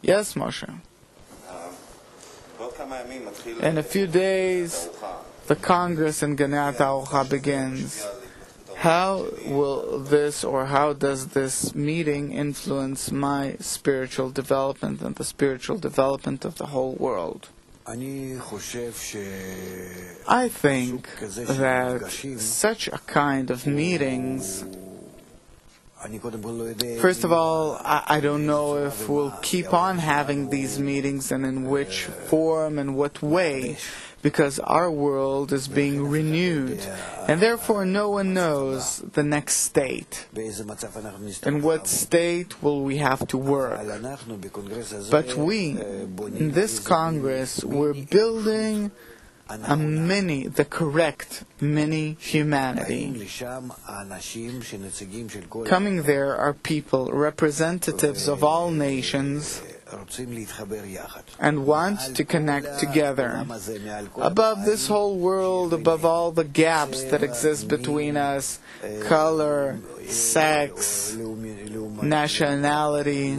Yes, Moshe. In a few days, the Congress in Ganat Arucha begins. How will this, or how does this meeting influence my spiritual development and the spiritual development of the whole world? I think that such a kind of meetings, first of all, I don't know if we'll keep on having these meetings and in which form and what way, because our world is being renewed, and therefore no one knows the next state. In what state will we have to work? But we, in this Congress, we're building the correct mini-humanity. Coming there are people, representatives of all nations, and want to connect together. Above this whole world, above all the gaps that exist between us, color, sex, nationality,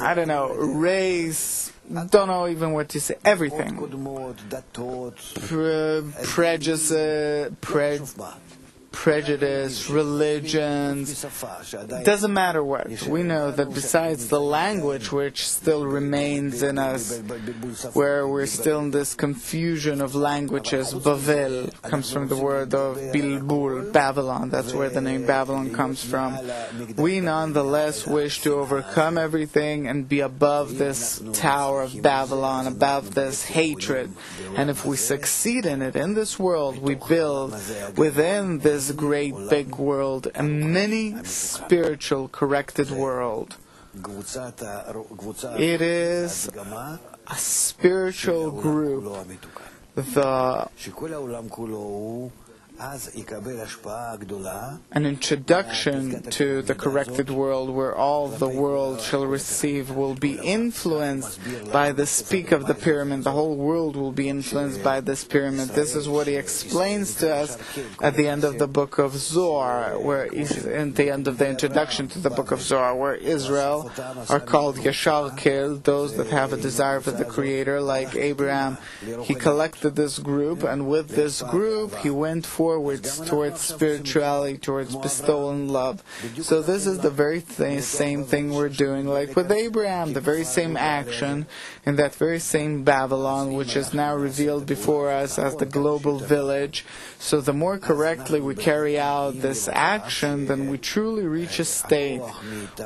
I don't know, race, don't know even what to say, everything. Prejudice, religions, doesn't matter what. We know that besides the language which still remains in us, where we're still in this confusion of languages, Bavel comes from the word of Bilbul, Babylon, that's where the name Babylon comes from. We nonetheless wish to overcome everything and be above this Tower of Babylon, above this hatred. And if we succeed in it, in this world, we build within this great big world a mini spiritual corrected world. It is a spiritual group, an introduction to the corrected world where all the world shall receive will be influenced by the peak of the pyramid. The whole world will be influenced by this pyramid. This is what he explains to us at the end of the book of Zohar, where at the end of the introduction to the book of Zohar, where Israel are called Yashar Kel, those that have a desire for the Creator, like Abraham. He collected this group, and with this group he went forwards towards spirituality, towards bestowal and love. So this is the very same thing we're doing, like with Abraham, the very same action in that very same Babylon, which is now revealed before us as the global village. So the more correctly we carry out this action, then we truly reach a state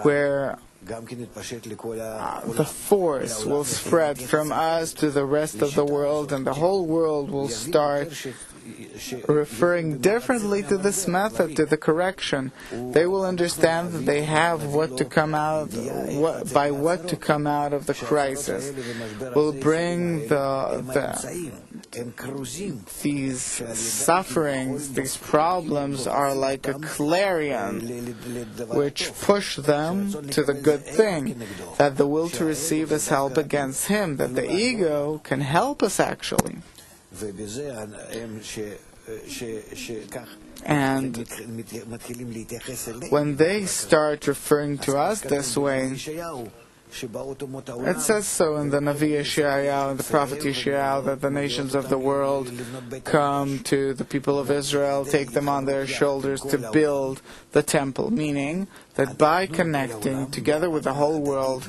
where the force will spread from us to the rest of the world, and the whole world will start referring differently to this method, to the correction. They will understand that they have what to come out of the crisis. Will bring these sufferings, these problems are like a clarion which push them to the good thing, that the will to receive is help against him, that the ego can help us actually. And when they start referring to us this way, it says so in the Navi Yeshayahu, in the prophet Yeshayahu, that the nations of the world come to the people of Israel, take them on their shoulders to build the temple, meaning that by connecting together with the whole world,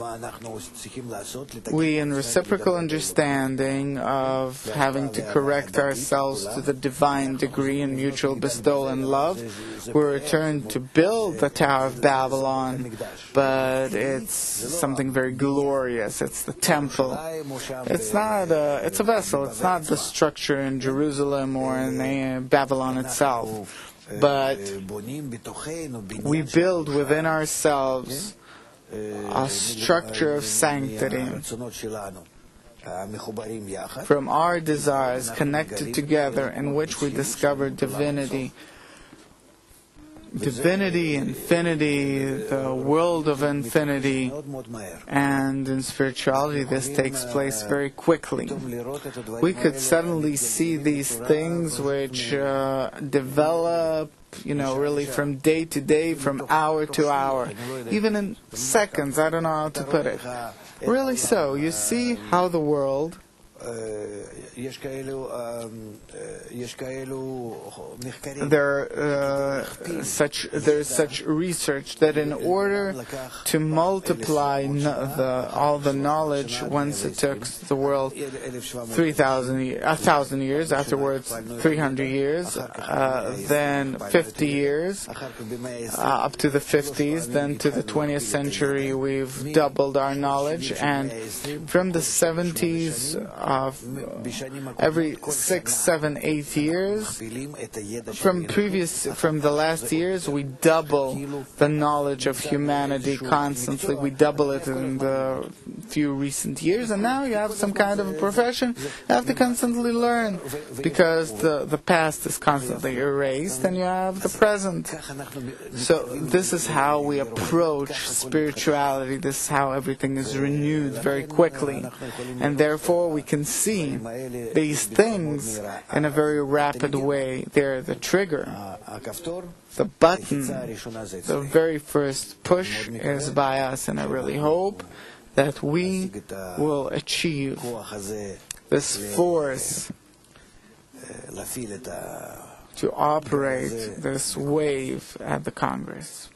we, in reciprocal understanding of having to correct ourselves to the divine degree in mutual bestowal and love, we return to build the Tower of Babylon, but it's something very glorious. It's the temple. It's a vessel. It's not the structure in Jerusalem or in Babylon itself. But we build within ourselves a structure of sanctity from our desires connected together, in which we discover divinity. divinity, infinity, the world of infinity, and in spirituality this takes place very quickly. We could suddenly see these things which develop, really from day to day, from hour to hour, even in seconds. I don't know how to put it. Really so. You see how the world there's such research that in order to multiply all the knowledge, once it took the world 1,000 years, afterwards 300 years, then 50 years, up to the 50s, then to the 20th century we've doubled our knowledge, and from the 70s of every 6, 7, 8 years, from the last years, we double the knowledge of humanity constantly. We double it in the few recent years, and now you have some kind of a profession. You have to constantly learn, because the past is constantly erased, and you have the present. So this is how we approach spirituality. This is how everything is renewed very quickly, and therefore we can see these things in a very rapid way. They're the trigger, the button, the very first push is by us, and I really hope that we will achieve this force to operate this wave at the Congress.